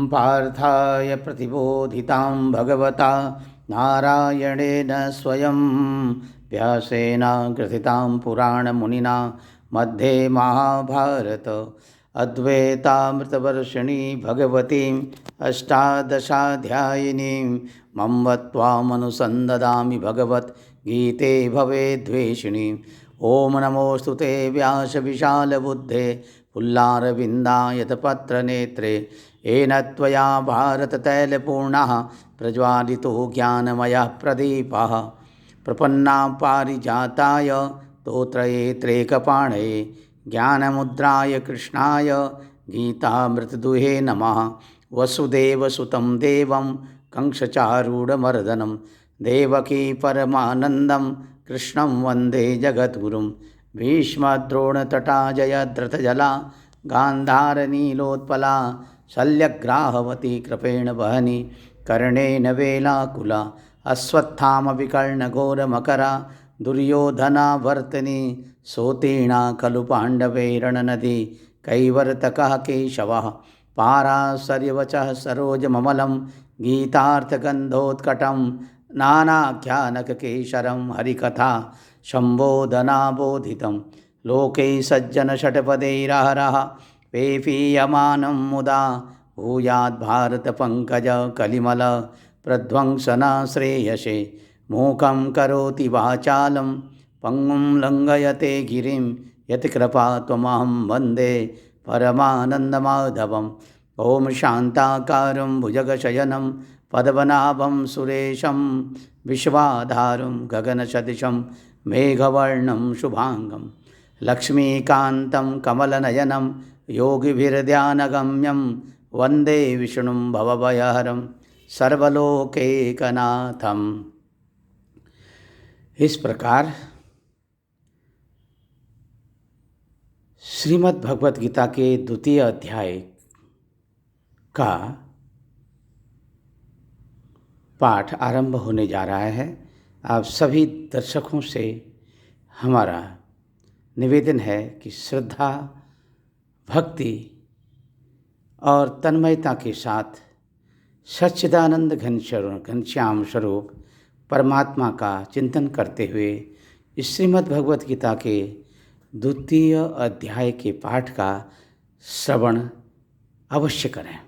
पार्थाय प्रतिबोधितां भगवता नारायणेन स्वयं व्यासेन ग्रथितां पुराणमुनिना मध्ये महाभारत अद्वैतामृतवर्षिणी भगवतीम् अष्टादशाध्यायिनीं मम त्वामनुसन्ददामि भगवद्गीते भवेद्वेषिणी। ओम नमोऽस्तु ते व्यासविशालबुद्धे पुल्लारविन्दायतपत्रनेत्रे येन त्वया भारततैलपूर्णः प्रज्वालितो ज्ञानमयः प्रदीपः प्रपन्ना पारिजाताय स्तोत्रयेत्रैकपाणये ज्ञानमुद्राय कृष्णाय गीतामृतदुहे नमः। वसुदेवसुतं देवं कंसचारूढमर्दनं देवकी परमानन्दं कृष्णं वन्दे जगद्गुरुं। भीष्मद्रोणतटा जयद्रथजला गान्धारनीलोत्पला शल्यग्राहवती कृपेण वहनी कर्णेन वेलाकुला अश्वत्थामविकर्णघोरमकरा दुर्योधनावर्तनी सोतीर्णा खलु पाण्डवैरणनदी कैवर्तकः केशवः पाराशर्यवचः सरोजममलं गीतार्थगन्धोत्कटं नानाख्यानककेशरं हरिकथा सम्बोधनाबोधितं लोके सज्जनषट्पदैरहरः पेपीयमानं मुदा भूयाद्भारतपङ्कज कलिमल प्रध्वंसना श्रेयसे। मूकं करोति वाचालं पङ्गुं लङ्घयते गिरिं यत्कृपा त्वमहं वन्दे परमानन्दमाधवम्। ॐ शान्ताकारं भुजगशयनं पद्मनाभं सुरेशं विश्वाधारं गगनसदृशं मेघवर्णं शुभांगं लक्ष्मीकान्तं कमलनयनं योगिभिर्ध्यानगम्यं वन्दे विष्णुं भवभयहरं सर्वलोकैकनाथम्। इस प्रकार श्रीमद् भगवत गीता के द्वितीय अध्याय का पाठ आरंभ होने जा रहा है। आप सभी दर्शकों से हमारा निवेदन है कि श्रद्धा, भक्ति और तन्मयता के साथ सच्चिदानंद घनश्याम स्वरूप परमात्मा का चिंतन करते हुए इस श्रीमद् भगवत गीता के द्वितीय अध्याय के पाठ का श्रवण अवश्य करें।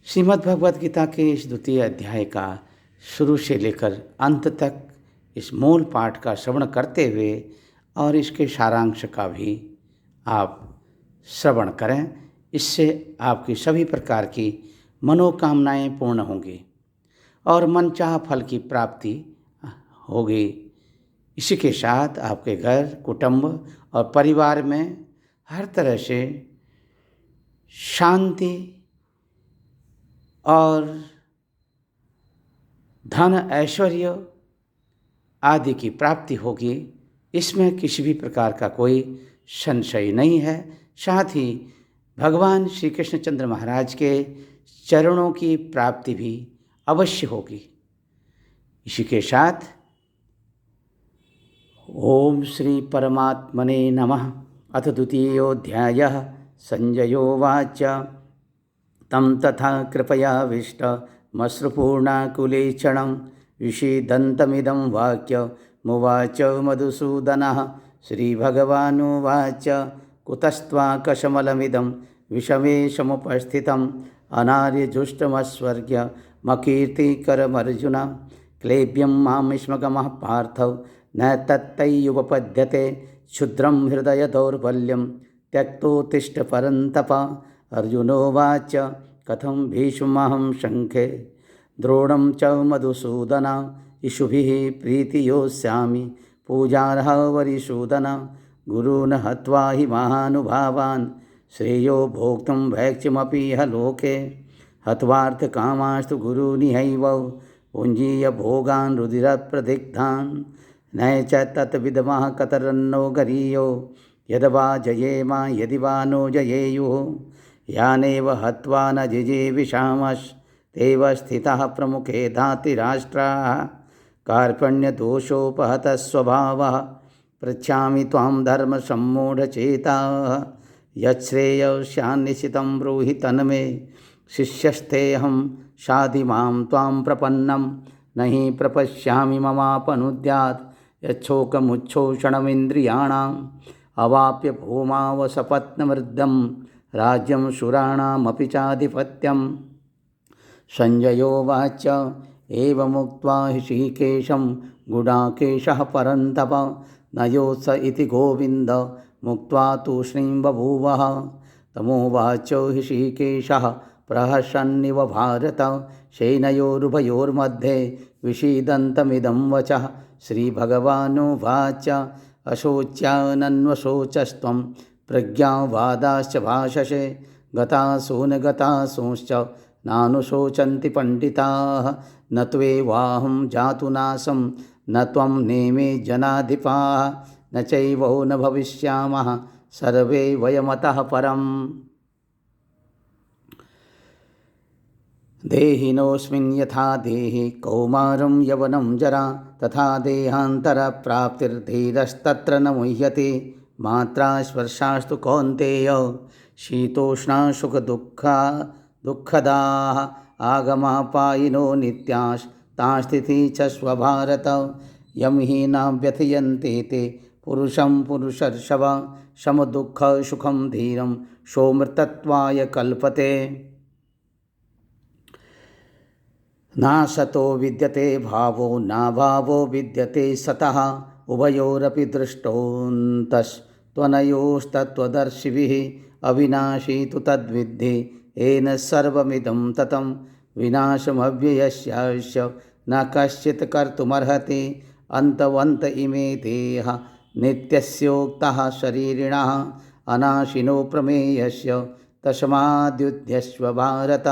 श्रीमद् भगवत गीता के इस द्वितीय अध्याय का शुरू से लेकर अंत तक इस मूल पाठ का श्रवण करते हुए और इसके सारांश का भी आप श्रवण करें। इससे आपकी सभी प्रकार की मनोकामनाएं पूर्ण होंगी और मनचाहा फल की प्राप्ति होगी। इसी के साथ आपके घर, कुटुंब और परिवार में हर तरह से शांति और धन, ऐश्वर्य आदि की प्राप्ति होगी। इसमें किसी भी प्रकार का कोई संशय नहीं है। साथ ही भगवान श्री कृष्णचंद्र महाराज के चरणों की प्राप्ति भी अवश्य होगी। इसी के साथ ओम श्री परमात्मने नमः। अथ द्वितीयोऽध्यायः। संजयोवाच तं तथा कृपयाविष्टमश्रुपूर्णाकुलेक्षणं विषीदन्तमिदं वाक्यमुवाच मधुसूदनः। श्रीभगवानुवाच कुतस्त्वाकशमलमिदं विषमे समुपस्थितम् अनार्यजुष्टमस्वर्ग्यमकीर्तिकरमर्जुन क्लेब्यं मामिष्मगमः पार्थौ न तत्तैयुपपद्यते क्षुद्रं हृदय दौर्बल्यं त्यक्तोत्तिष्ठ परन्तप। अर्जुनोवाच कथं भीष्महं शङ्खे द्रोणं च मधुसूदन इषुभिः प्रीतियोस्यामि पूजार्हः वरिसूदन। गुरून् हत्वा हि महानुभावान् श्रेयो भोक्तुं भैक्ष्यमपि इह लोके हत्वार्थकामास्तु गुरूनिहैव पुञ्जीय भोगान् रुधिरप्रदिग्धान् न च तत्विद्मः कतरन्नो गरीयो यद्वा जयेम यदि वा नो जयेयुः यानेव हत्वा न जिजीविषामस्तेव स्थितः प्रमुखे धातिराष्ट्राः कार्पण्यदोषोपहतः स्वभावः पृच्छामि त्वां धर्मसम्मूढचेताः यच्छ्रेयस्यान्निश्चितं ब्रूहि तन्मे शिष्यस्तेऽहं शाधि मां त्वां प्रपन्नं न हि प्रपश्यामि ममापनुद्यात् यच्छोकमुच्छोषणमिन्द्रियाणाम् अवाप्य भूमावसपत्नमृद्धं राज्यं सुराणामपि चाधिपत्यं। संजयोवाच एवमुक्त्वा ऋषिकेशं गुडाकेशः परन्तप न योत्स इति गोविन्द मुक्त्वा तूष्णीं बभूवः। तमोवाच ऋषिकेशः प्रहसन्निव भारत सेनयोरुभयोर्मध्ये विषीदन्तमिदं वचः। श्रीभगवानुवाच अशोच्यानन्वशोचस्त्वं प्रज्ञावादाश्च भाषसे गतासूनगतासूंश्च नानुशोचन्ति पंडिताः। न त्वेवाहं जातु नासं न त्वं नेमे जनाधिपाः न चैवो न भविष्यामः सर्वे वयमतः परम्। देहिनोऽस्मिन् यथा देहि कौमारं यवनं जरा तथा देहान्तरप्राप्तिर्धीरस्तत्र न मुह्यते। मात्रा स्पर्शास्तु कौन्तेय शीतोष्णा सुखदुःखदाः आगमापायिनो नित्यास्तास्तिथि च स्वभारत। यं हि न व्यथयन्ते ते पुरुषं पुरुषर्षभ समदुःखसुखं धीरं सोऽमृतत्वाय कल्पते। नासतो विद्यते भावो नाभावो विद्यते सतः उभयोरपि दृष्टोऽन्तस्त्वनयोस्तत्त्वदर्शिभिः। अविनाशी तु तद्विद्धि येन सर्वमिदं ततं विनाशमव्ययस्यास्य न कश्चित् कर्तुमर्हति। अन्तवन्त इमे देहा नित्यस्योक्तः शरीरिणः अनाशिनो प्रमेयस्य तस्माद्युध्यस्व भारत।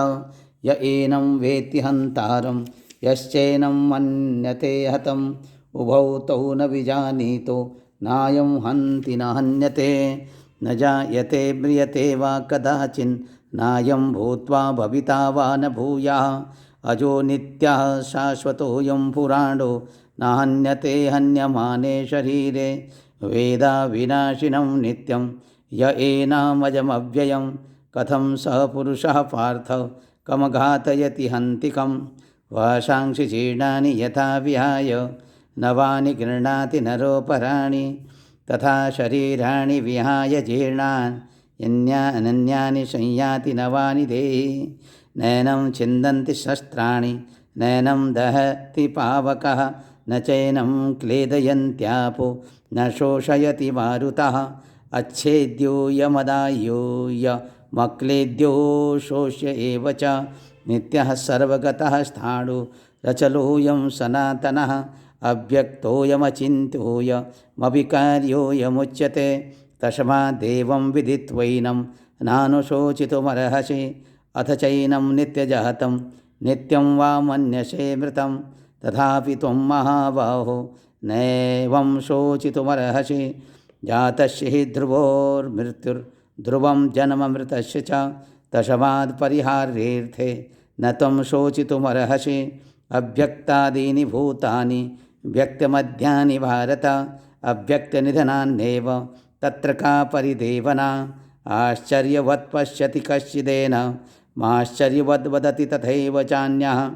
य एनं वेत्ति हन्तारं यश्चैनं मन्यते हतम् उभौ तौ न विजानीतो नायं हन्ति न हन्यते। न जायते म्रियते वा कदाचिन् नायं भूत्वा भविता वा न भूयः। अजो नित्यः शाश्वतोऽयं पुराणो न हन्यते हन्यमाने शरीरे। वेदा विनाशिनं नित्यं य एनामजमव्ययं कथं सः पुरुषः पार्थ कमघातयति हन्तिकं। वाशांसि जीर्णानि यथा विहाय नवानि गृह्णाति नरोपराणि तथा शरीराणि विहाय जीर्णानि अनन्यानि संयाति नवानि देहि। नैनं छिन्दन्ति शस्त्राणि नैनं दहति पावकः न चैनं क्लेदयन्त्यापो न शोषयति मारुतः। अच्छेद्यो यमदाह्यो यमक्लेद्यो शोष्य एव च नित्यः सर्वगतः स्थाणु रचलोऽयं सनातनः। अव्यक्तोऽयमचिन्त्योऽयमविकार्योऽयमुच्यते तस्मादेवं विदित्वैनं नानुशोचितुमर्हसि। अथ चैनं नित्यजातं नित्यं वा मन्यसे मृतं तथापि त्वं महाबाहो नैवं शोचितुमर्हसि। जातस्य हि ध्रुवोर्मृत्युर्ध्रुवं जन्ममृतस्य च तस्माद् परिहार्येऽर्थे न त्वं शोचितुमर्हसि। अव्यक्तादीनि भूतानि व्यक्तमध्यानि भारत अव्यक्तनिधनान्येव तत्र का परिदेवना। आश्चर्यवत् पश्यति कश्चिदेन माश्चर्यवद् वदति तथैव चान्यः।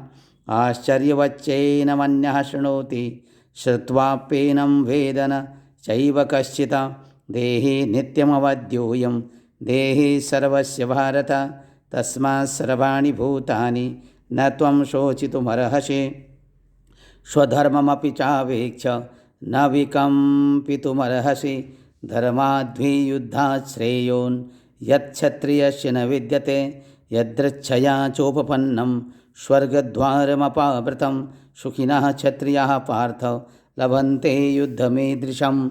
आश्चर्यवच्चैनमन्यः शृणोति श्रुत्वाप्येनं वेद न चैव कश्चित्। देहि नित्यमवद्योऽयं देहि सर्वस्य भारत तस्मात् सर्वाणि भूतानि न त्वं शोचितुमर्हसि। स्वधर्ममपि चावेक्ष्य न विकम्पितुमर्हसि। धर्माद्वियुद्धात् श्रेयोन् यच्छत्रियस्य न विद्यते यदृच्छया चोपपन्नं स्वर्गद्वारमपावृतं। सुखिनः क्षत्रियाः पार्थ लभन्ते युद्धमीदृशम्।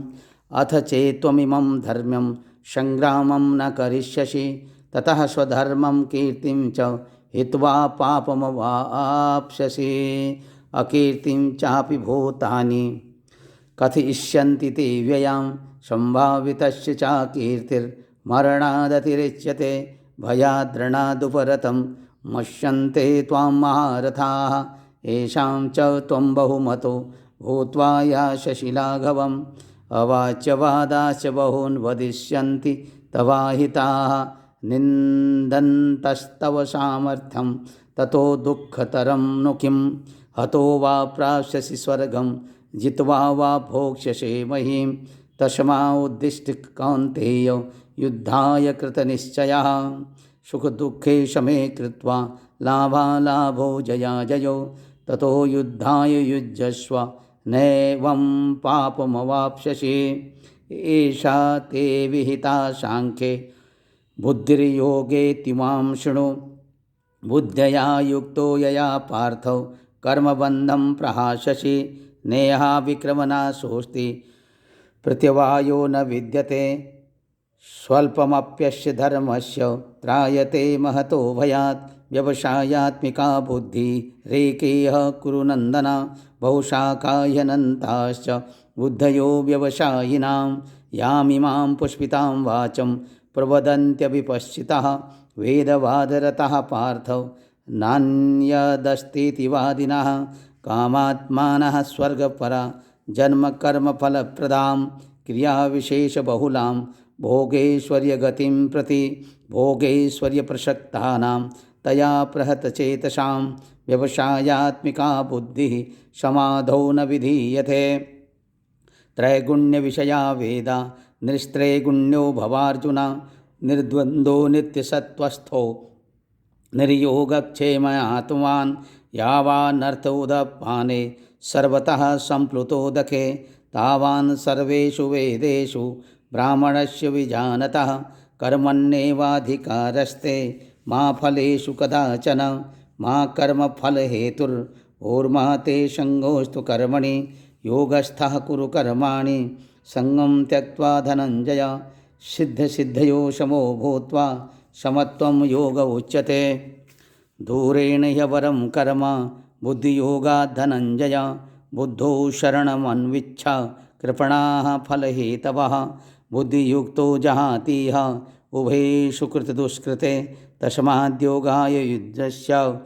अथ चेत्त्वमिमं धर्म्यं संग्रामं न करिष्यसि ततः स्वधर्मं कीर्तिं च हित्वा पापमवाप्स्यसि। अकीर्तिं चापि भूतानि कथयिष्यन्ति ते व्ययां संभावितस्य चाकीर्तिर्मरणादतिरिच्यते। भयाद्रणादुपरतं मुष्यन्ते त्वां महारथाः येषां च त्वं बहुमतो भूत्वा यास्यसि लाघवम्। अवाच्यवादाश्च बहून् वदिष्यन्ति तवाहिताः निन्दन्तस्तव सामर्थ्यं ततो दुःखतरं नु किं। हतो वा प्राप्स्यसि स्वर्गं जित्वा वा भोक्ष्यसे महीं। तस्मादुत्तिष्ठ कौन्तेय युद्धाय कृतनिश्चयः। सुखदुःखे शमे कृत्वा लाभालाभौ जयाजयो। ततो युद्धाय युज्यस्व नैवं पापमवाप्स्यसि। एषा ते विहिता सांख्ये बुद्धिर्योगे तिमां शृणु। बुद्धया युक्तो यया पार्थो कर्मबन्धं प्रहास्यसि। नेहा विक्रमनाशोऽस्ति प्रत्यवायो न विद्यते। स्वल्पमप्यस्य धर्मस्य त्रायते महतो भयात्। व्यवसायात्मिका बुद्धिरेकेह कुरु नन्दन। बहुशाखा ह्यनन्ताश्च बुद्धयो व्यवसायिनां। यामिमां पुष्पितां वाचं प्रवदन्त्यविपश्चितः। वेदवादरतः पार्थ नान्यदस्तीति वादिनः। कामात्मानः स्वर्गपरा जन्मकर्मफलप्रदां क्रियाविशेषबहुलां भोगैश्वर्यगतिं प्रति। भोगैश्वर्यप्रसक्तानां तया प्रहतचेतसां व्यवसायात्मिका बुद्धिः समाधौ न विधीयते। त्रैगुण्यविषया वेदा निस्त्रैगुण्यो भवार्जुन। निर्द्वन्द्वो नित्यसत्त्वस्थो निर्योगक्षेमयात्मान्। यावानर्थोदपाने सर्वतः सम्प्लुतोदके तावान् सर्वेषु वेदेषु ब्राह्मणस्य विजानतः। कर्मण्येवाधिकारस्ते मा फलेषु कदाचन। मा कर्मफलहेतुर्भूर्मा ते सङ्गोऽस्तु कर्मणि। योगस्थः कुरु कर्माणि सङ्गं त्यक्त्वा धनञ्जय। सिद्धसिद्धयो समो भूत्वा समत्वं योग उच्यते। दूरेण ह्यवरं कर्म बुद्धियोगात् धनञ्जय। बुद्धौ शरणमन्विच्छ कृपणाः फलहेतवः। बुद्धियुक्तो जहातीह उभयेषु कृतदुष्कृते। तस्माद्योगाय युज्यस्य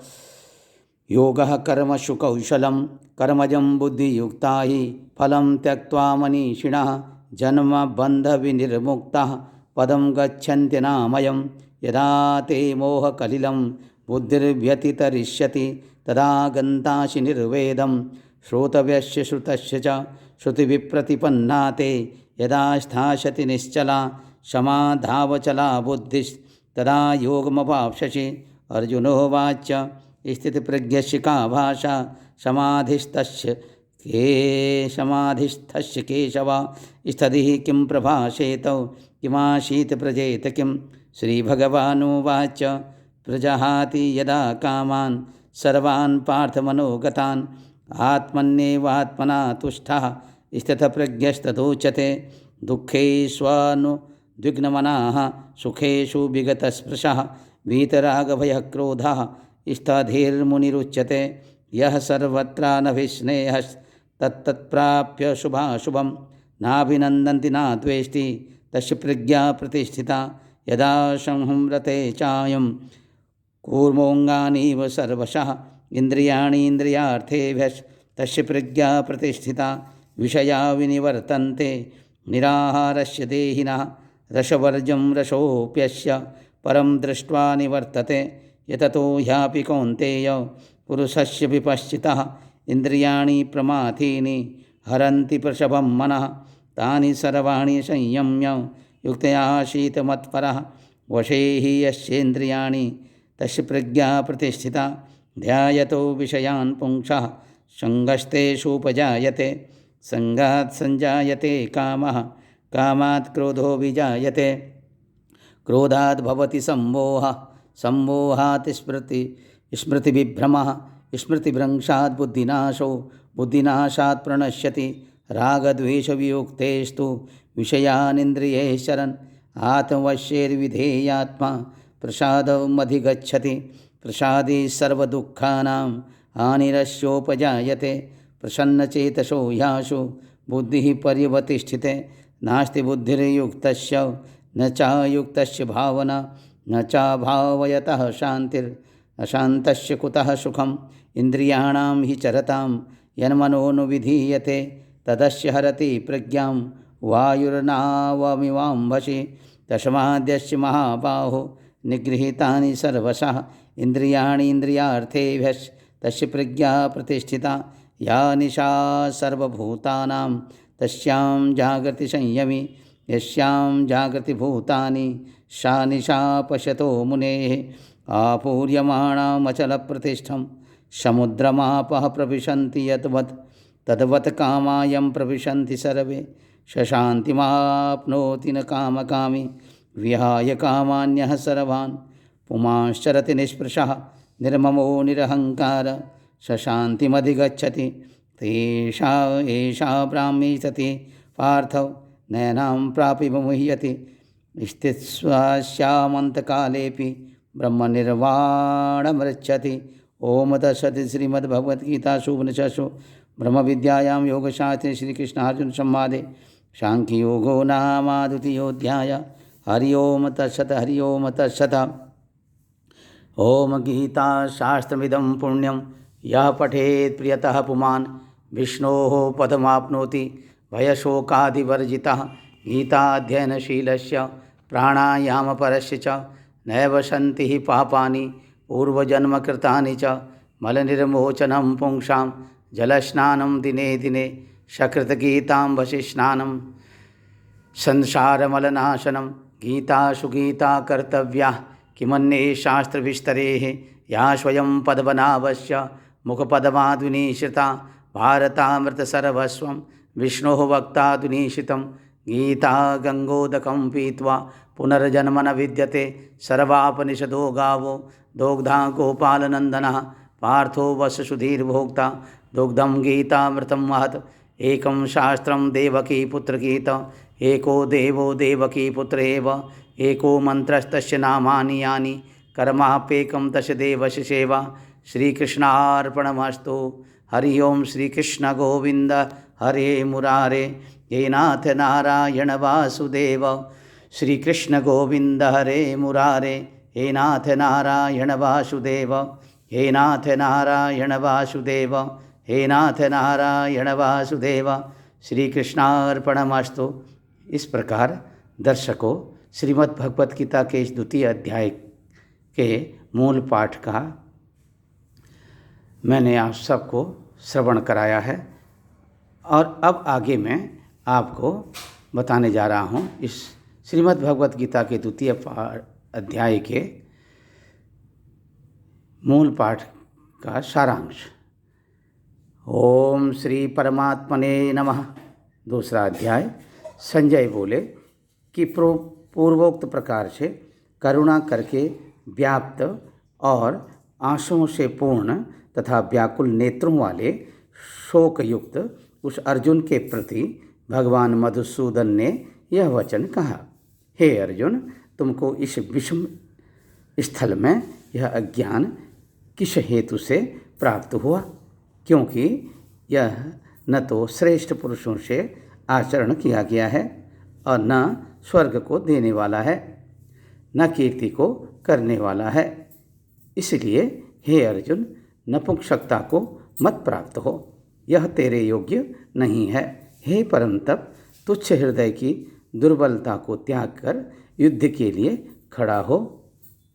योगः कर्मसु कौशलं। कर्मजं बुद्धियुक्ता हि फलं त्यक्त्वा मनीषिणः। जन्मबन्धविनिर्मुक्तः पदं गच्छन्त्यनामयम्। यदा ते मोहकलिलं बुद्धिर्व्यतितरिष्यति तदा गन्तासि निर्वेदं। श्रोतव्यस्य श्रुतस्य च श्रुतिविप्रतिपन्ना ते। यदा स्थास्यति निश्चला समाधावचला बुद्धिस्तदा योगमवाप्स्यसि। अर्जुनोवाच स्थितप्रज्ञस्य का भाषा समाधिस्थस्य केशव। स्थदिः किं प्रभाषेत किमासीत् प्रजेत किम्। श्रीभगवानुवाच प्रजहाति यदा कामान् सर्वान् पार्थमनोगतान्। आत्मन्येवात्मना तुष्टः स्थितप्रज्ञस्तदोच्यते। दुःखेष्वनुद्विग्नमनाः सुखेषु विगतस्पृशः। वीतरागभयक्रोधः स्थधिर्मुनिरुच्यते। यः सर्वत्रानभिस्नेहस्तत्तत्प्राप्य शुभाशुभं। नाभिनन्दन्ति न द्वेष्टि तस्य प्रज्ञा प्रतिष्ठिता। यदा संहृते चायं कूर्मोऽङ्गानीव सर्वशः। इन्द्रियाणि इन्द्रियार्थेभ्यस्तस्य प्रज्ञा प्रतिष्ठिता। विषया विनिवर्तन्ते निराहारस्य देहिनः। रसवर्जं रसोऽप्यस्य परं दृष्ट्वा निवर्तते। यततो ह्यापि कौन्तेय पुरुषस्य विपश्चितः। इन्द्रियाणि प्रमाथीनि हरन्ति प्रसभं मनः। तानि सर्वाणि संयम्य युक्तया मत्परः। वशे हि यस्येन्द्रियाणि तस्य प्रज्ञा प्रतिष्ठिता। ध्यायतो विषयान् पुंसः सङ्गस्तेषुपजायते। सङ्गात् सञ्जायते कामः कामात् क्रोधो विजायते। क्रोधात् भवति सम्मोहः सम्मोहात् स्मृतिविभ्रमः। स्मृतिभ्रंशात् बुद्धिनाशो बुद्धिनाशात् प्रणश्यति। रागद्वेषवियुक्तेस्तु विषयानिन्द्रियैश्चरन्। आत्मवश्यैर्विधेयात्मा प्रसादमधिगच्छति। प्रसादे सर्वदुःखानां हानिरस्योपजायते। प्रसन्नचेतसो ह्याशु बुद्धिः पर्यवतिष्ठिते। नास्ति बुद्धिर्युक्तस्य न चायुक्तस्य भावना। न चाभावयतः शान्तिरशान्तस्य कुतः सुखम्। इन्द्रियाणां हि चरतां यन्मनोनुविधीयते। तदस्य हरति प्रज्ञां वायुर्नावमिवाम्भसि। तस्माद्यस्य महाबाहो निगृहीतानि सर्वशः इंद्रियाणि इंद्रियार्थेभ्यस्तस्य प्रज्ञा प्रतिष्ठिता या निशा सर्वभूतानां तस्यां जागृति संयमी यस्यां जागृति भूतानि सा निशा पश्यतो मुनेः आपूर्यमाणामचलप्रतिष्ठं समुद्रमापः प्रविशन्ति यद्वत् तद्वत् कामायं प्रविशन्ति सर्वे शशान्तिमाप्नोति न कामकामी विहाय कामान्यः सर्वान् पुमांश्चरति निःस्पृशः निर्ममो निरहङ्कार शशान्तिमधिगच्छति तेषा एषा ब्राह्मी सती पार्थौ नयनां प्रापि विमुह्यति स्थित्स्वास्यामन्तकालेऽपि ब्रह्मनिर्वाणमृच्छति। ओम तत्सत् श्रीमद्भगवद्गीतासु उपनिषत्सु ब्रह्मविद्यायां योगशास्त्रे श्रीकृष्णार्जुनसंवादे सांख्ययोगो नाम द्वितीयोऽध्याय। हरि ओम तत्सत् हरि ओम तत्सत्। ओम गीताशास्त्रमिदं पुण्यं यः पठेत् प्रियतः पुमान् विष्णोः पदमाप्नोति भयशोकादिवर्जितः। गीताध्ययनशीलस्य प्राणायामपरस्य च नैव सन्ति हि पापानि पूर्वजन्मकृतानि च मलनिर्मोचनं पुंसां जलस्नानं दिने दिने सकृतगीताम्बसिस्नानं संसारमलनाशनं। गीतासु गीता कर्तव्या किमन्ये शास्त्रविस्तरेः या स्वयं पदवनावस्य मुखपदमाधुनीश्रिता भारतामृतसर्वस्वं विष्णोः वक्ताधुनीश्रितं। गीता गंगोदकं पीत्वा पुनर्जन्म न विद्यते सर्वापनिषदो गावो दोग्धा गोपालनंदनः पार्थो वत्ससुधीर्भोक्ता दुग्धं गीतामृतं महत्। एकं शास्त्रं देवकी पुत्रगीत एको देवो देवकी पुत्र एव एको मंत्रस्तस्य नामानि यानि कर्माप्येकं तस्य देवस्य सेवा। श्रीकृष्णार्पणमस्तु। हरि ओम श्रीकृष्ण गोविंद हरे मुरारे हे नाथ नारायण वासुदेव। श्रीकृष्ण गोविंद हरे मुरारे हे नाथ नारायण वासुदेव हे नाथ नारायण वासुदेव हे नाथ नारायण वासुदेव। श्रीकृष्णार्पणमस्तु। इस प्रकार दर्शकों श्रीमद् भगवत गीता के इस द्वितीय अध्याय के मूल पाठ का मैंने आप सबको श्रवण कराया है और अब आगे मैं आपको बताने जा रहा हूँ इस श्रीमद् भगवत गीता के द्वितीय अध्याय के मूल पाठ का सारांश। ओम श्री परमात्मने नमः। दूसरा अध्याय। संजय बोले कि पूर्वोक्त प्रकार से करुणा करके व्याप्त और आंसुओं से पूर्ण तथा व्याकुल नेत्रों वाले शोकयुक्त उस अर्जुन के प्रति भगवान मधुसूदन ने यह वचन कहा। हे अर्जुन, तुमको इस विषम स्थल में यह अज्ञान किस हेतु से प्राप्त हुआ? क्योंकि यह न तो श्रेष्ठ पुरुषों से आचरण किया गया है और न स्वर्ग को देने वाला है, न कीर्ति को करने वाला है। इसलिए हे अर्जुन, नपुंसकता को मत प्राप्त हो, यह तेरे योग्य नहीं है। हे परंतप, तुच्छ हृदय की दुर्बलता को त्याग कर युद्ध के लिए खड़ा हो।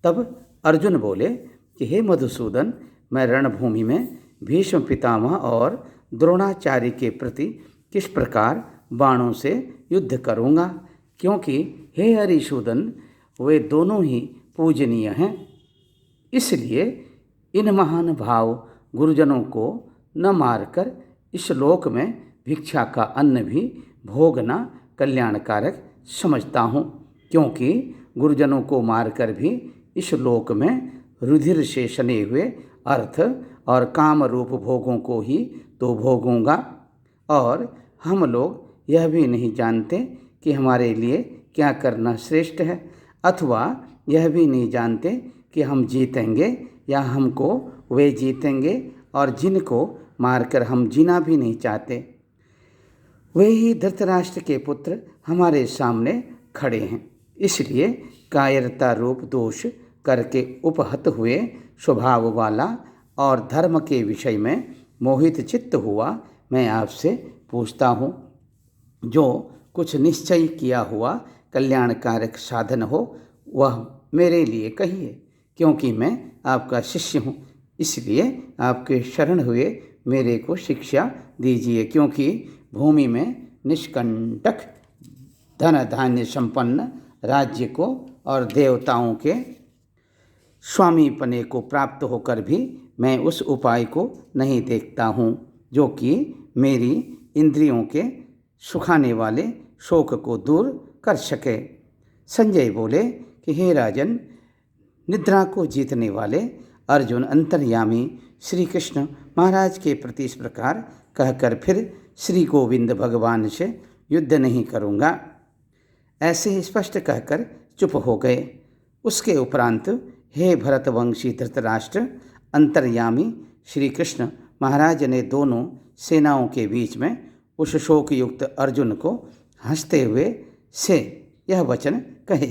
तब अर्जुन बोले कि हे मधुसूदन, मैं रणभूमि में भीष्म पितामह और द्रोणाचार्य के प्रति किस प्रकार बाणों से युद्ध करूँगा? क्योंकि हे हरिसूदन, वे दोनों ही पूजनीय हैं। इसलिए इन महान भाव गुरुजनों को न मारकर इस लोक में भिक्षा का अन्न भी भोगना कल्याणकारक समझता हूँ। क्योंकि गुरुजनों को मारकर भी इस लोक में रुधिर से सने हुए अर्थ और काम रूप भोगों को ही तो भोगूंगा। और हम लोग यह भी नहीं जानते कि हमारे लिए क्या करना श्रेष्ठ है, अथवा यह भी नहीं जानते कि हम जीतेंगे या हमको वे जीतेंगे, और जिनको मारकर हम जीना भी नहीं चाहते, वे ही धृतराष्ट्र के पुत्र हमारे सामने खड़े हैं। इसलिए कायरता रूप दोष करके उपहत हुए स्वभाव वाला और धर्म के विषय में मोहित चित्त हुआ मैं आपसे पूछता हूँ, जो कुछ निश्चय किया हुआ कल्याणकारक साधन हो वह मेरे लिए कहिए, क्योंकि मैं आपका शिष्य हूँ। इसलिए आपके शरण हुए मेरे को शिक्षा दीजिए, क्योंकि भूमि में निष्कंटक धन धान्य संपन्न राज्य को और देवताओं के स्वामीपने को प्राप्त होकर भी मैं उस उपाय को नहीं देखता हूँ जो कि मेरी इंद्रियों के सुखाने वाले शोक को दूर कर सके। संजय बोले कि हे राजन, निद्रा को जीतने वाले अर्जुन अंतर्यामी श्री कृष्ण महाराज के प्रति इस प्रकार कहकर फिर श्री गोविंद भगवान से युद्ध नहीं करूँगा ऐसे स्पष्ट कहकर चुप हो गए। उसके उपरांत हे भरतवंशी धृतराष्ट्र, अंतर्यामी श्री कृष्ण महाराज ने दोनों सेनाओं के बीच में उस शोकयुक्त अर्जुन को हंसते हुए से यह वचन कहे,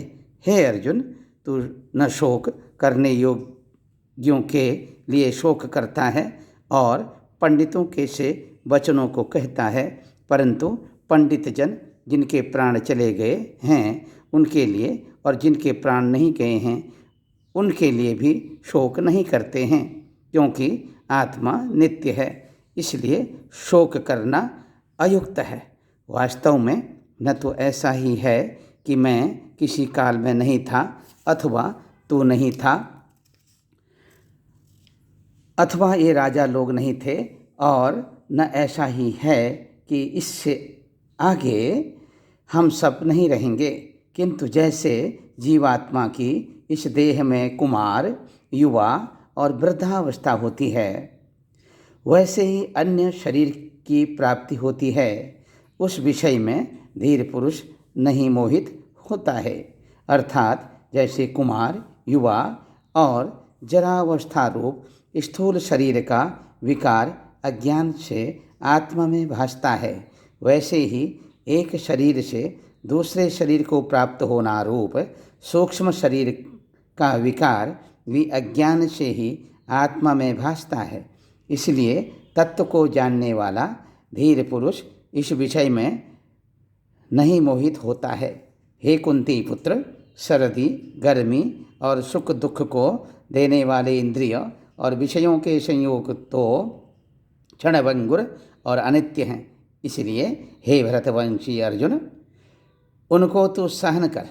हे अर्जुन, तू न शोक करने योग्यों के लिए शोक करता है और पंडितों के से वचनों को कहता है, परंतु पंडित जन जिनके प्राण चले गए हैं उनके लिए और जिनके प्राण नहीं गए हैं उनके लिए भी शोक नहीं करते हैं, क्योंकि आत्मा नित्य है, इसलिए शोक करना अयुक्त है। वास्तव में न तो ऐसा ही है कि मैं किसी काल में नहीं था अथवा तू नहीं था अथवा ये राजा लोग नहीं थे, और न ऐसा ही है कि इससे आगे हम सब नहीं रहेंगे, किंतु जैसे जीवात्मा की इस देह में कुमार, युवा और वृद्धावस्था होती है, वैसे ही अन्य शरीर की प्राप्ति होती है। उस विषय में धीर पुरुष नहीं मोहित होता है, अर्थात जैसे कुमार, युवा और जरावस्था रूप स्थूल शरीर का विकार अज्ञान से आत्मा में भासता है, वैसे ही एक शरीर से दूसरे शरीर को प्राप्त होना रूप सूक्ष्म शरीर का विकार भी अज्ञान से ही आत्मा में भासता है। इसलिए तत्व को जानने वाला धीर पुरुष इस विषय में नहीं मोहित होता है। हे कुंती पुत्र, सर्दी, गर्मी और सुख दुख को देने वाले इंद्रिय और विषयों के संयोग तो क्षणभंगुर और अनित्य हैं, इसलिए हे भरतवंशी अर्जुन, उनको तो सहन कर,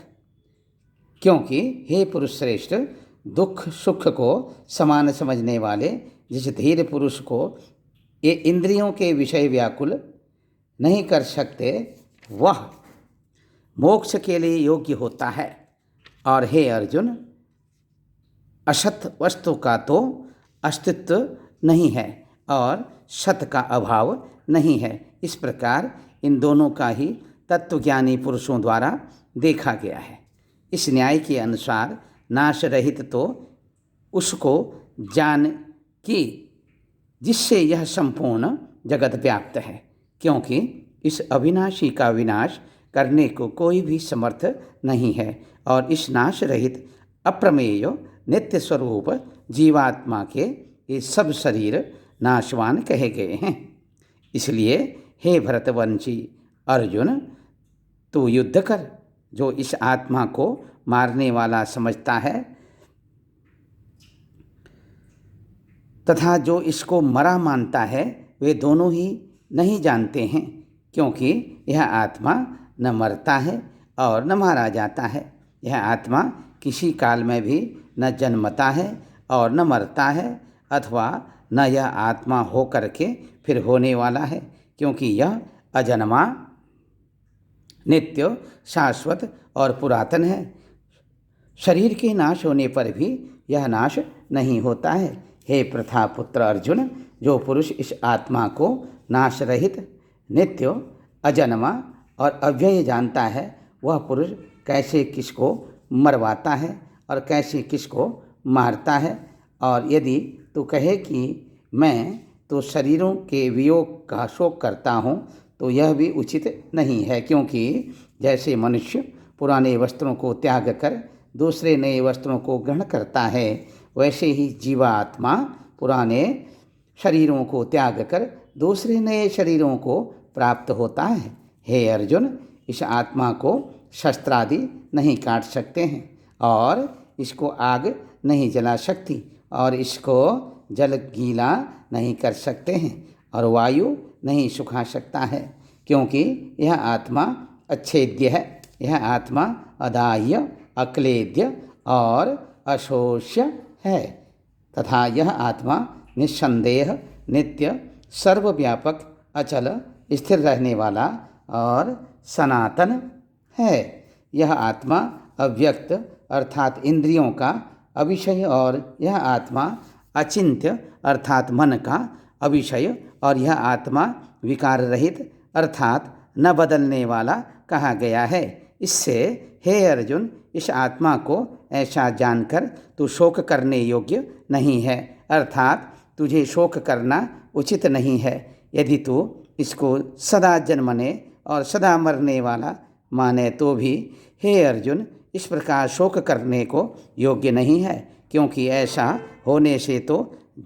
क्योंकि हे पुरुष श्रेष्ठ, दुख सुख को समान समझने वाले जिस धीर पुरुष को ये इंद्रियों के विषय व्याकुल नहीं कर सकते, वह मोक्ष के लिए योग्य होता है। और हे अर्जुन, असत वस्तु का तो अस्तित्व नहीं है और सत का अभाव नहीं है। इस प्रकार इन दोनों का ही तत्वज्ञानी पुरुषों द्वारा देखा गया है। इस न्याय के अनुसार नाश रहित तो उसको जान कि जिससे यह संपूर्ण जगत व्याप्त है, क्योंकि इस अविनाशी का विनाश करने को कोई भी समर्थ नहीं है, और इस नाश रहित अप्रमेय नित्य स्वरूप जीवात्मा के ये सब शरीर नाशवान कहे गए हैं। इसलिए हे भरतवंशी अर्जुन, तू युद्ध कर। जो इस आत्मा को मारने वाला समझता है तथा जो इसको मरा मानता है, वे दोनों ही नहीं जानते हैं, क्योंकि यह आत्मा न मरता है और न मारा जाता है। यह आत्मा किसी काल में भी न जन्मता है और न मरता है, अथवा न यह आत्मा हो करके फिर होने वाला है, क्योंकि यह अजन्मा, नित्य, शाश्वत और पुरातन है। शरीर के नाश होने पर भी यह नाश नहीं होता है। हे प्रथापुत्र अर्जुन, जो पुरुष इस आत्मा को नाश रहित, नित्य, अजन्मा और अव्यय जानता है, वह पुरुष कैसे किसको मरवाता है और कैसे किसको मारता है। और यदि तू कहे कि मैं तो शरीरों के वियोग का शोक करता हूँ, तो यह भी उचित नहीं है, क्योंकि जैसे मनुष्य पुराने वस्त्रों को त्याग कर दूसरे नए वस्त्रों को ग्रहण करता है, वैसे ही जीवात्मा पुराने शरीरों को त्याग कर दूसरे नए शरीरों को प्राप्त होता है। हे अर्जुन, इस आत्मा को शस्त्रादि नहीं काट सकते हैं और इसको आग नहीं जला सकती और इसको जल गीला नहीं कर सकते हैं और वायु नहीं सुखा सकता है, क्योंकि यह आत्मा अच्छेद्य है। यह आत्मा अदाह्य, अक्लेद्य और अशोष्य है तथा यह आत्मा निस्संदेह, नित्य, सर्वव्यापक, अचल, स्थिर रहने वाला और सनातन है। यह आत्मा अव्यक्त अर्थात इंद्रियों का अविषय और यह आत्मा अचिंत्य अर्थात मन का अविषय और यह आत्मा विकार रहित अर्थात न बदलने वाला कहा गया है। इससे हे अर्जुन, इस आत्मा को ऐसा जानकर तू शोक करने योग्य नहीं है, अर्थात तुझे शोक करना उचित नहीं है। यदि तू इसको सदा जन्मने और सदा मरने वाला माने तो भी हे अर्जुन, इस प्रकार शोक करने को योग्य नहीं है, क्योंकि ऐसा होने से तो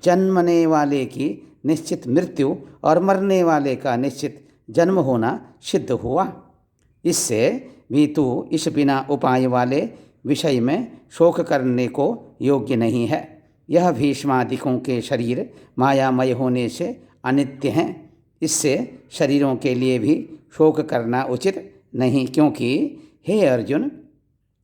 जन्मने वाले की निश्चित मृत्यु और मरने वाले का निश्चित जन्म होना सिद्ध हुआ। इससे भी तू इस बिना उपाय वाले विषय में शोक करने को योग्य नहीं है। यह भीष्मादिकों के शरीर मायामय होने से अनित्य हैं, इससे शरीरों के लिए भी शोक करना उचित नहीं, क्योंकि हे अर्जुन,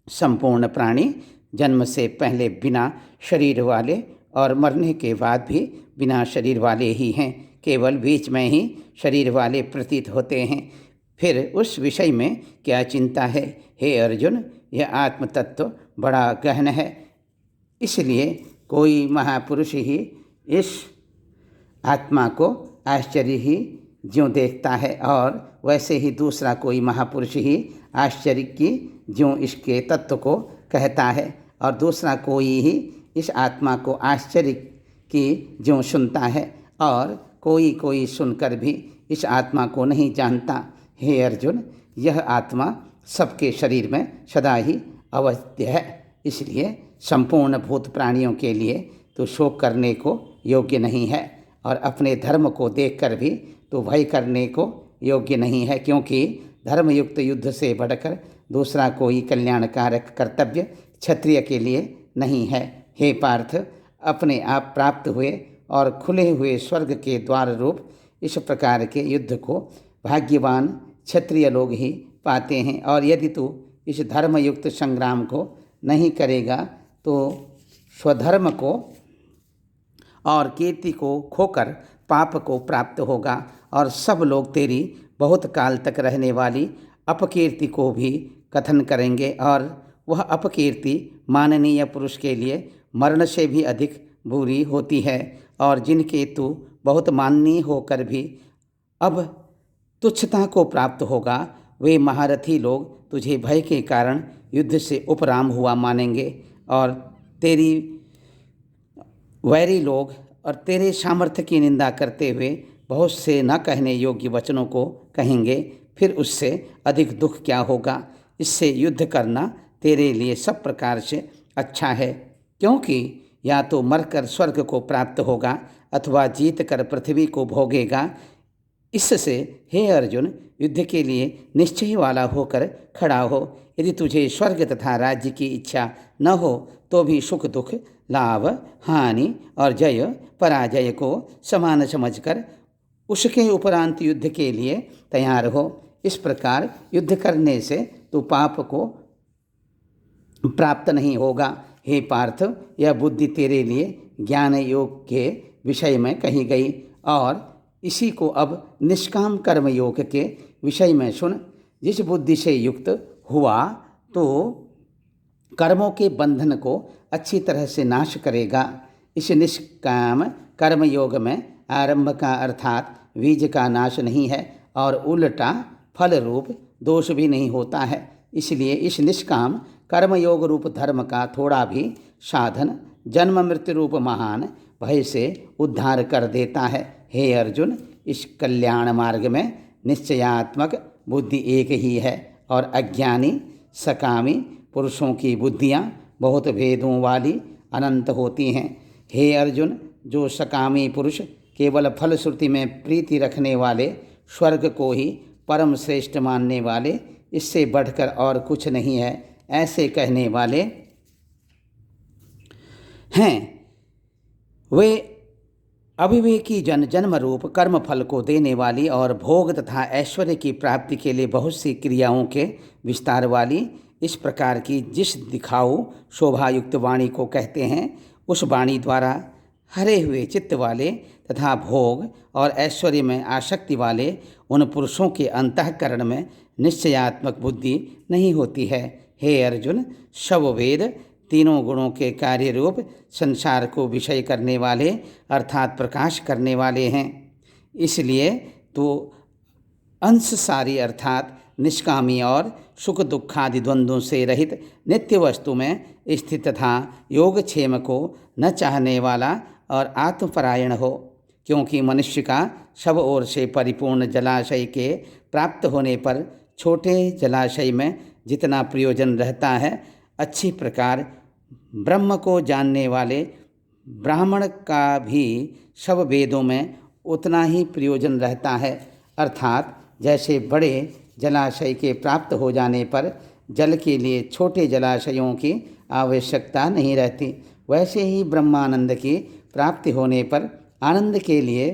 संपूर्ण प्राणी जन्म से पहले बिना शरीर वाले और मरने के बाद भी बिना शरीर वाले ही हैं, केवल बीच में ही शरीर वाले प्रतीत होते हैं। फिर उस विषय में क्या चिंता है? हे अर्जुन, यह आत्म तत्व बड़ा गहन है, इसलिए कोई महापुरुष ही इस आत्मा को आश्चर्य ही ज्यों देखता है और वैसे ही दूसरा कोई महापुरुष ही आश्चर्य की ज्यों इसके तत्व को कहता है और दूसरा कोई ही इस आत्मा को आश्चर्य की ज्यों सुनता है और कोई कोई सुनकर भी इस आत्मा को नहीं जानता। हे अर्जुन, यह आत्मा सबके शरीर में सदा ही अवस्थित है, इसलिए संपूर्ण भूत प्राणियों के लिए तो शोक करने को योग्य नहीं है और अपने धर्म को देखकर भी तो भय करने को योग्य नहीं है, क्योंकि धर्मयुक्त युद्ध से बढ़कर दूसरा कोई कल्याणकारक कर्तव्य क्षत्रिय के लिए नहीं है। हे पार्थ, अपने आप प्राप्त हुए और खुले हुए स्वर्ग के द्वार रूप इस प्रकार के युद्ध को भाग्यवान क्षत्रिय लोग ही पाते हैं और यदि तू इस धर्मयुक्त संग्राम को नहीं करेगा तो स्वधर्म को और कीर्ति को खोकर पाप को प्राप्त होगा और सब लोग तेरी बहुत काल तक रहने वाली अपकीर्ति को भी कथन करेंगे और वह अपकीर्ति माननीय पुरुष के लिए मरण से भी अधिक बुरी होती है और जिनके तू बहुत माननीय होकर भी अब तुच्छता को प्राप्त होगा, वे महारथी लोग तुझे भय के कारण युद्ध से उपराम हुआ मानेंगे और तेरी वैरी लोग और तेरे सामर्थ्य की निंदा करते हुए बहुत से न कहने योग्य वचनों को कहेंगे। फिर उससे अधिक दुख क्या होगा? इससे युद्ध करना तेरे लिए सब प्रकार से अच्छा है, क्योंकि या तो मरकर स्वर्ग को प्राप्त होगा अथवा जीत कर पृथ्वी को भोगेगा। इससे हे अर्जुन, युद्ध के लिए निश्चय वाला होकर खड़ा हो। यदि तुझे स्वर्ग तथा राज्य की इच्छा न हो तो भी सुख दुख, लाभ हानि और जय पराजय को समान समझकर उसके उपरांत युद्ध के लिए तैयार हो। इस प्रकार युद्ध करने से तू पाप को प्राप्त नहीं होगा। हे पार्थ, यह बुद्धि तेरे लिए ज्ञान योग के विषय में कही गई और इसी को अब निष्काम कर्म योग के विषय में सुन। जिस बुद्धि से युक्त हुआ तो कर्मों के बंधन को अच्छी तरह से नाश करेगा। इस निष्काम कर्म योग में आरंभ का अर्थात बीज का नाश नहीं है और उल्टा फल रूप दोष भी नहीं होता है। इसलिए इस निष्काम कर्मयोग रूप धर्म का थोड़ा भी साधन जन्म मृत्यु रूप महान भय से उद्धार कर देता है। हे अर्जुन, इस कल्याण मार्ग में निश्चयात्मक बुद्धि एक ही है और अज्ञानी सकामी पुरुषों की बुद्धियाँ बहुत भेदों वाली अनंत होती हैं। हे अर्जुन, जो सकामी पुरुष केवल फलश्रुति में प्रीति रखने वाले, स्वर्ग को ही परम श्रेष्ठ मानने वाले, इससे बढ़कर और कुछ नहीं है, ऐसे कहने वाले हैं वे अविवेकी जन जन्म रूप कर्म फल को देने वाली और भोग तथा ऐश्वर्य की प्राप्ति के लिए बहुत सी क्रियाओं के विस्तार वाली इस प्रकार की जिस दिखाऊ शोभायुक्त वाणी को कहते हैं, उस वाणी द्वारा हरे हुए चित्त वाले तथा भोग और ऐश्वर्य में आसक्ति वाले उन पुरुषों के अंतःकरण में निश्चयात्मक बुद्धि नहीं होती है। हे अर्जुन, शव वेद तीनों गुणों के कार्य रूप संसार को विषय करने वाले अर्थात प्रकाश करने वाले हैं। इसलिए तो अंशसारी अर्थात निष्कामी और सुख दुखादि द्वंद्वों से रहित नित्य वस्तु में स्थित तथा योगक्षेम को न चाहने वाला और आत्मपरायण हो, क्योंकि मनुष्य का सब ओर से परिपूर्ण जलाशय के प्राप्त होने पर छोटे जलाशय में जितना प्रयोजन रहता है, अच्छी प्रकार ब्रह्म को जानने वाले ब्राह्मण का भी सब वेदों में उतना ही प्रयोजन रहता है। अर्थात जैसे बड़े जलाशय के प्राप्त हो जाने पर जल के लिए छोटे जलाशयों की आवश्यकता नहीं रहती, वैसे ही ब्रह्मानंद की प्राप्ति होने पर आनंद के लिए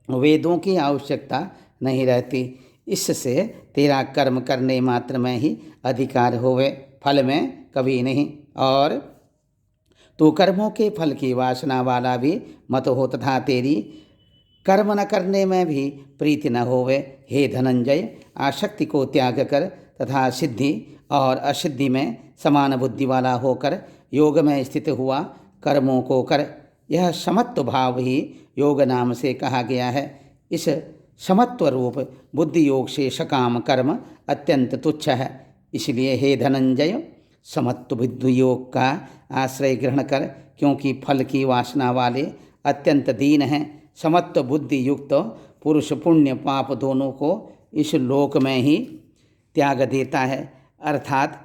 वेदों की आवश्यकता नहीं रहती। इससे तेरा कर्म करने मात्र में ही अधिकार होवे, फल में कभी नहीं। और तू कर्मों के फल की वासना वाला भी मत हो तथा तेरी कर्म न करने में भी प्रीति न होवे। हे धनंजय, आसक्ति को त्याग कर तथा सिद्धि और असिद्धि में समान बुद्धि वाला होकर योग में स्थित हुआ कर्मों को कर। यह समत्व भाव ही योग नाम से कहा गया है। इस समत्व रूप बुद्धि योग से सकाम कर्म अत्यंत तुच्छ है। इसलिए हे धनंजय, समत्व बुद्धि योग का आश्रय ग्रहण कर, क्योंकि फल की वासना वाले अत्यंत दीन हैं। समत्व बुद्धि युक्त पुरुष पुण्य पाप दोनों को इस लोक में ही त्याग देता है, अर्थात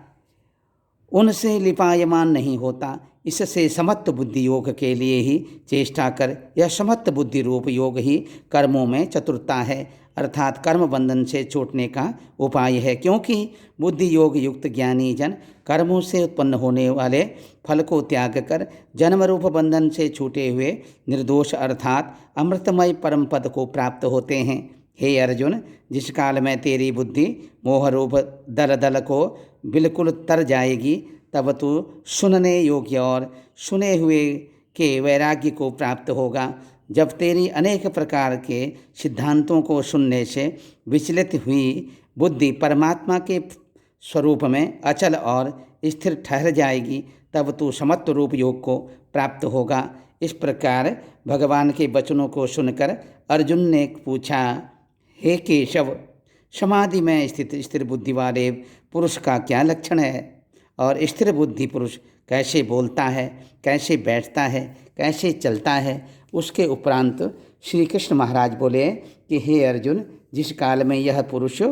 उनसे लिपायमान नहीं होता। इससे समत्व बुद्धि योग के लिए ही चेष्टा कर। यह समत्व बुद्धि रूप योग ही कर्मों में चतुरता है, अर्थात कर्म बंधन से छूटने का उपाय है। क्योंकि बुद्धि योग युक्त ज्ञानी जन कर्मों से उत्पन्न होने वाले फल को त्याग कर जन्म रूप बंधन से छूटे हुए निर्दोष अर्थात अमृतमय परम पद को प्राप्त होते हैं। हे अर्जुन, जिस काल में तेरी बुद्धि मोह रूप दलदल को बिल्कुल तर जाएगी, तब तू सुनने योग्य और सुने हुए के वैराग्य को प्राप्त होगा। जब तेरी अनेक प्रकार के सिद्धांतों को सुनने से विचलित हुई बुद्धि परमात्मा के स्वरूप में अचल और स्थिर ठहर जाएगी, तब तू समत्व रूप योग को प्राप्त होगा। इस प्रकार भगवान के वचनों को सुनकर अर्जुन ने पूछा, हे केशव, समाधि में स्थित स्थिर बुद्धि वाले पुरुष का क्या लक्षण है? और स्थिर बुद्धि पुरुष कैसे बोलता है, कैसे बैठता है, कैसे चलता है? उसके उपरांत श्री कृष्ण महाराज बोले कि हे अर्जुन, जिस काल में यह पुरुष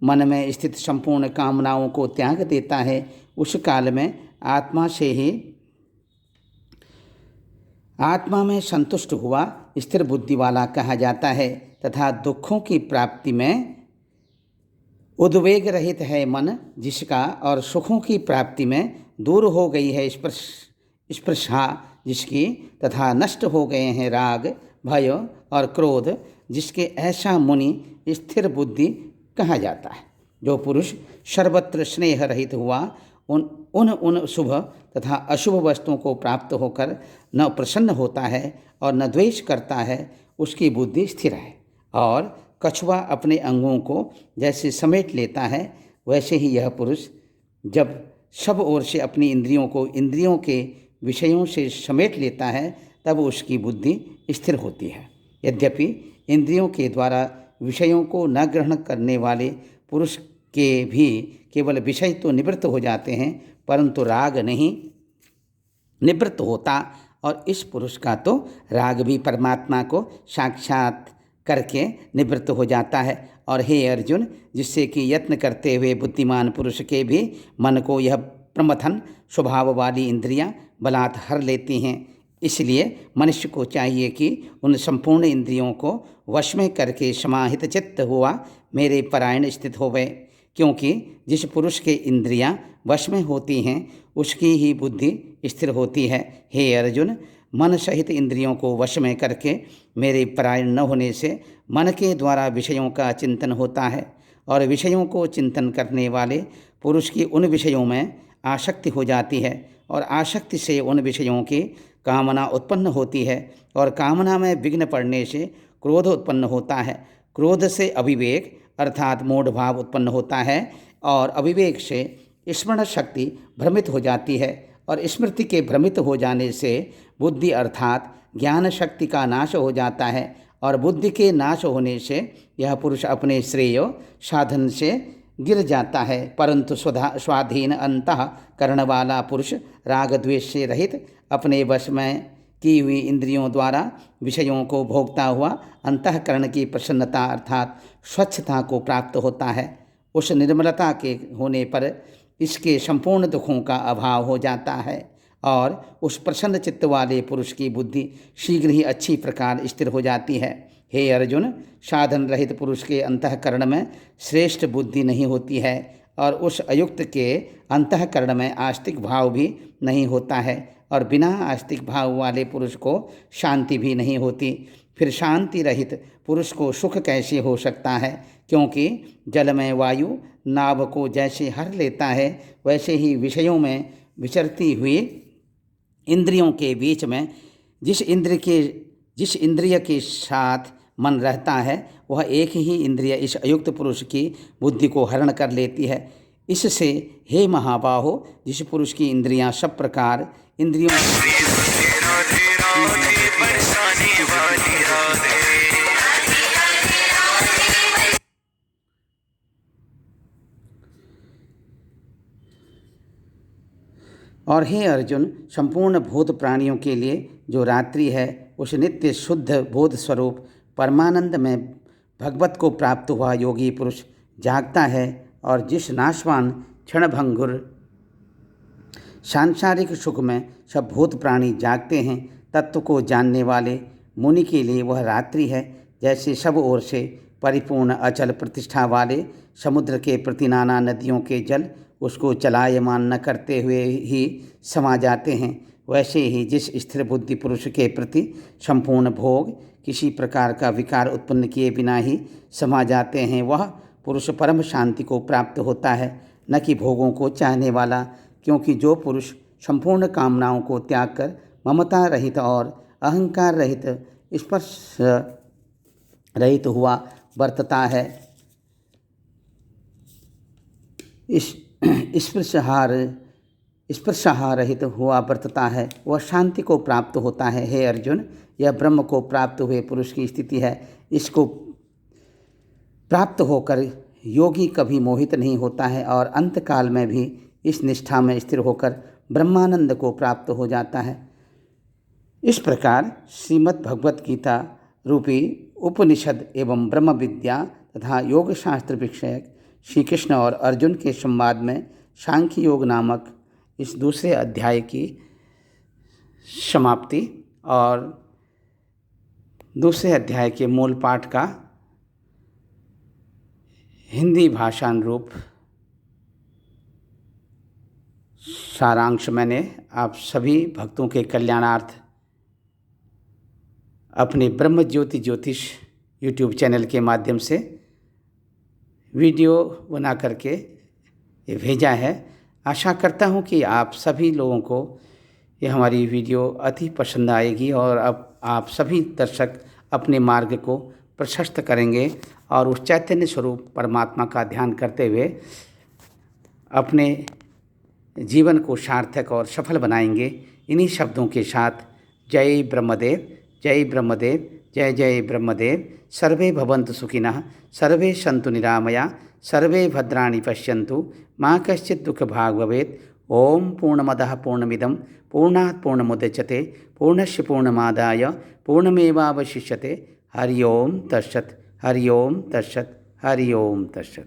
मन में स्थित संपूर्ण कामनाओं को त्याग देता है, उस काल में आत्मा में संतुष्ट हुआ स्थिर बुद्धि वाला कहा जाता है तथा दुखों की प्राप्ति में उद्वेग रहित है मन जिसका, और सुखों की प्राप्ति में दूर हो गई है स्पृहा जिसकी, तथा नष्ट हो गए हैं राग भय और क्रोध जिसके, ऐसा मुनि स्थिर बुद्धि कहा जाता है। जो पुरुष सर्वत्र स्नेह रहित हुआ उन शुभ तथा अशुभ वस्तुओं को प्राप्त होकर न प्रसन्न होता है और न द्वेष करता है, उसकी बुद्धि स्थिर है। और कछुआ अपने अंगों को जैसे समेट लेता है, वैसे ही यह पुरुष जब सब ओर से अपनी इंद्रियों को इंद्रियों के विषयों से समेट लेता है, तब उसकी बुद्धि स्थिर होती है। यद्यपि इंद्रियों के द्वारा विषयों को न ग्रहण करने वाले पुरुष के भी केवल विषय तो निवृत्त हो जाते हैं, परंतु राग नहीं निवृत्त होता, और इस पुरुष का तो राग भी परमात्मा को साक्षात करके निवृत्त हो जाता है। और हे अर्जुन, जिससे कि यत्न करते हुए बुद्धिमान पुरुष के भी मन को यह प्रमथन स्वभाव वाली इंद्रियां बलात् हर लेती हैं। इसलिए मनुष्य को चाहिए कि उन संपूर्ण इंद्रियों को वश में करके समाहित चित्त हुआ मेरे परायण स्थित होवे, क्योंकि जिस पुरुष के इंद्रियां वश में होती हैं उसकी ही बुद्धि स्थिर होती है। हे अर्जुन, मन सहित इंद्रियों को वश में करके मेरे परायण न होने से मन के द्वारा विषयों का चिंतन होता है और विषयों को चिंतन करने वाले पुरुष की उन विषयों में आसक्ति हो जाती है और आसक्ति से उन विषयों की कामना उत्पन्न होती है और कामना में विघ्न पड़ने से क्रोध उत्पन्न होता है। क्रोध से अविवेक अर्थात मूढ़ भाव उत्पन्न होता है और अविवेक से स्मरण शक्ति भ्रमित हो जाती है और स्मृति के भ्रमित हो जाने से बुद्धि अर्थात ज्ञान शक्ति का नाश हो जाता है और बुद्धि के नाश होने से यह पुरुष अपने श्रेय साधन से गिर जाता है। परंतु स्वाधीन अंतःकरण वाला पुरुष राग द्वेष से रहित अपने वश में की हुई इंद्रियों द्वारा विषयों को भोगता हुआ अंतःकरण की प्रसन्नता अर्थात स्वच्छता को प्राप्त होता है। उस निर्मलता के होने पर इसके संपूर्ण दुखों का अभाव हो जाता है और उस प्रसन्न चित्त वाले पुरुष की बुद्धि शीघ्र ही अच्छी प्रकार स्थिर हो जाती है। हे अर्जुन, साधन रहित पुरुष के अंतःकरण में श्रेष्ठ बुद्धि नहीं होती है और उस अयुक्त के अंतःकरण में आस्तिक भाव भी नहीं होता है और बिना आस्तिक भाव वाले पुरुष को शांति भी नहीं होती। फिर शांति रहित पुरुष को सुख कैसे हो सकता है? क्योंकि जल में वायु नाव को जैसे हर लेता है वैसे ही विषयों में विचरती हुई इंद्रियों के बीच में जिस इंद्रिय के साथ मन रहता है वह एक ही इंद्रिय इस अयुक्त पुरुष की बुद्धि को हरण कर लेती है। इससे हे महाबाहो, जिस पुरुष की इंद्रियां सब प्रकार इंद्रियों और हे अर्जुन, संपूर्ण भूत प्राणियों के लिए जो रात्रि है उस नित्य शुद्ध बोध स्वरूप परमानंद में भगवत को प्राप्त हुआ योगी पुरुष जागता है और जिस नाशवान क्षणभंगुर सांसारिक सुख में सब भूत प्राणी जागते हैं, तत्व को जानने वाले मुनि के लिए वह रात्रि है। जैसे सब ओर से परिपूर्ण अचल प्रतिष्ठा वाले समुद्र के प्रति नाना नदियों के जल उसको चलायमान न करते हुए ही समा जाते हैं, वैसे ही जिस स्थिर बुद्धि पुरुष के प्रति संपूर्ण भोग किसी प्रकार का विकार उत्पन्न किए बिना ही समा जाते हैं, वह पुरुष परम शांति को प्राप्त होता है, न कि भोगों को चाहने वाला। क्योंकि जो पुरुष संपूर्ण कामनाओं को त्याग कर ममता रहित और अहंकार रहित स्पर्श रहित हुआ बरतता है, स्पर्शहार रहित हुआ बरतता है, वह शांति को प्राप्त होता है। हे अर्जुन, यह ब्रह्म को प्राप्त हुए पुरुष की स्थिति है। इसको प्राप्त होकर योगी कभी मोहित नहीं होता है और अंतकाल में भी इस निष्ठा में स्थिर होकर ब्रह्मानंद को प्राप्त हो जाता है। इस प्रकार श्रीमद् भगवत गीता रूपी उपनिषद एवं ब्रह्म विद्या तथा योग शास्त्र विषयक श्री कृष्ण और अर्जुन के संवाद में सांख्य योग नामक इस दूसरे अध्याय की समाप्ति और दूसरे अध्याय के मूल पाठ का हिंदी भाषानुरूप सारांश मैंने आप सभी भक्तों के कल्याणार्थ अपने ब्रह्म ज्योति ज्योतिष यूट्यूब चैनल के माध्यम से वीडियो बना करके ये भेजा है। आशा करता हूँ कि आप सभी लोगों को ये हमारी वीडियो अति पसंद आएगी और अब आप सभी दर्शक अपने मार्ग को प्रशस्त करेंगे और उस चैतन्य स्वरूप परमात्मा का ध्यान करते हुए अपने जीवन को सार्थक और सफल बनाएंगे। इन्हीं शब्दों के साथ जय ब्रह्मदेव, जय ब्रह्मदेव, जय जय ब्रह्मदेव। सर्वे भवन्तु सुखिनः, सर्वे सन्तु निरामया, सर्वे भद्राणि पश्यन्तु, मा कश्चित् दुःखभाग् भवेत्। ओम पूर्णमदः पूर्णमिदं पूर्णात् पूर्णमुदच्यते पूर्णस्य पूर्णमादाय पूर्णमेवावशिष्यते। हरि ओम तत्सत्, हरि ओम तत्सत्, हरि ओम तत्सत्।